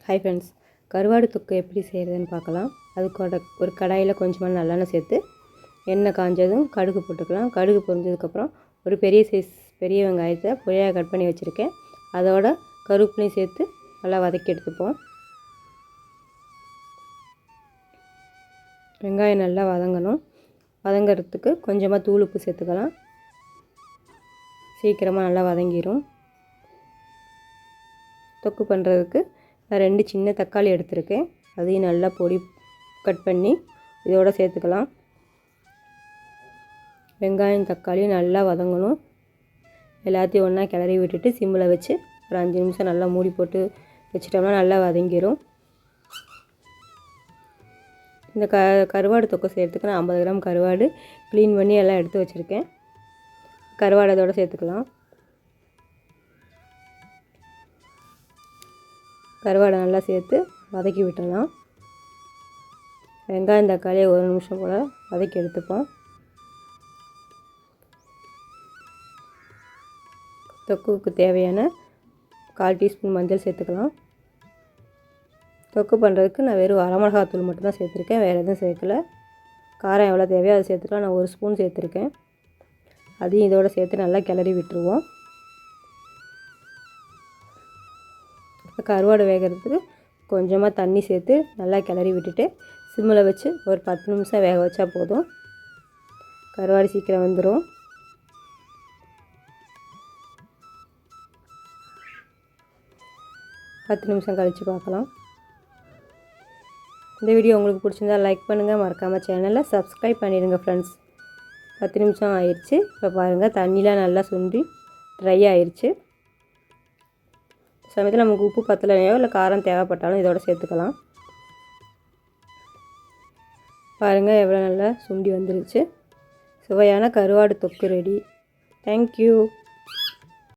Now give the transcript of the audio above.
Hi friends, கருவாடு தொக்கு எப்படி செய்கிறதுன்னு பார்க்கலாம். அதுக்கூட ஒரு கடாயில் கொஞ்சமாக நல்லெண்ணெய் சேர்த்து எண்ணெய் காஞ்சதும் கடுகு போட்டுக்கலாம். கடுகு பொரிஞ்சதுக்கப்புறம் ஒரு பெரிய வெங்காயத்தை பொடியாக கட் பண்ணி வச்சுருக்கேன். அதோட கருவேப்பிலையும் சேர்த்து நல்லா வதக்கி எடுத்துப்போம். வெங்காயம் நல்லா வதங்கணும். வதங்கிறதுக்கு கொஞ்சமாக தூள் உப்பு சேர்த்துக்கலாம். சீக்கிரமாக நல்லா வதங்கிடும். தொக்கு பண்ணுறதுக்கு நான் 2 சின்ன தக்காளி எடுத்திருக்கேன். அதையும் நல்லா பொடி கட் பண்ணி இதோட சேர்த்துக்கலாம். வெங்காயம் தக்காளி நல்லா வதங்கணும். எல்லாத்தையும் ஒன்றா கிளறி விட்டுட்டு சிம்மில் வச்சு ஒரு 5 நிமிஷம் நல்லா மூடி போட்டு வச்சிட்டோம்னா நல்லா வதங்கிடும். இந்த கருவாடு தொக்கு செய்கிறதுக்கு நான் 50 கிராம் கருவாடு க்ளீன் பண்ணி எல்லாம் எடுத்து வச்சுருக்கேன். கருவாடு அதோடு சேர்த்துக்கலாம். கருவாடை நல்லா சேர்த்து வதக்கி விட்டுடலாம். வெங்காயம் தக்காளியை 1 நிமிஷம் போல் வதக்கி எடுத்துப்போம். தொக்குக்கு தேவையான 1/4 டீஸ்பூன் மஞ்சள் சேர்த்துக்கலாம். தொக்கு பண்ணுறதுக்கு நான் வெறும் வரமிளகாத்தூள் மட்டும்தான் சேர்த்துருக்கேன், வேறு எதுவும் சேர்க்கல. காரம் எவ்வளோ தேவையோ அதை சேர்த்துக்கலாம். நான் 1 ஸ்பூன் சேர்த்துருக்கேன். அதையும் இதோடு சேர்த்து நல்லா கிளறி விட்டுருவோம். கருவாடு வேகிறதுக்கு கொஞ்சமாக தண்ணி சேர்த்து நல்லா கிளறி விட்டுட்டு சிம்மில் வச்சு ஒரு 10 நிமிஷம் வேக வச்சா போதும். கருவாடு சீக்கிரம் வந்துடும். பத்து நிமிஷம் கழித்து பார்க்கலாம். இந்த வீடியோ உங்களுக்கு பிடிச்சிருந்தா லைக் பண்ணுங்கள், மறக்காமல் சேனலை சப்ஸ்கிரைப் பண்ணிடுங்க ஃப்ரெண்ட்ஸ். 10 நிமிஷம் ஆயிடுச்சு. இப்போ பாருங்கள், தண்ணிலாம் நல்லா சுண்டி ட்ரை ஆயிடுச்சு. சமயத்தில் நமக்கு உப்பு பத்தலையோ இல்லை காரம் தேவைப்பட்டாலும் இதோட சேர்த்துக்கலாம். பாருங்கள், எவ்வளோ நல்லா சுண்டி வந்துருச்சு. சுவையான கருவாடு தொக்கு ரெடி. தேங்க்யூ.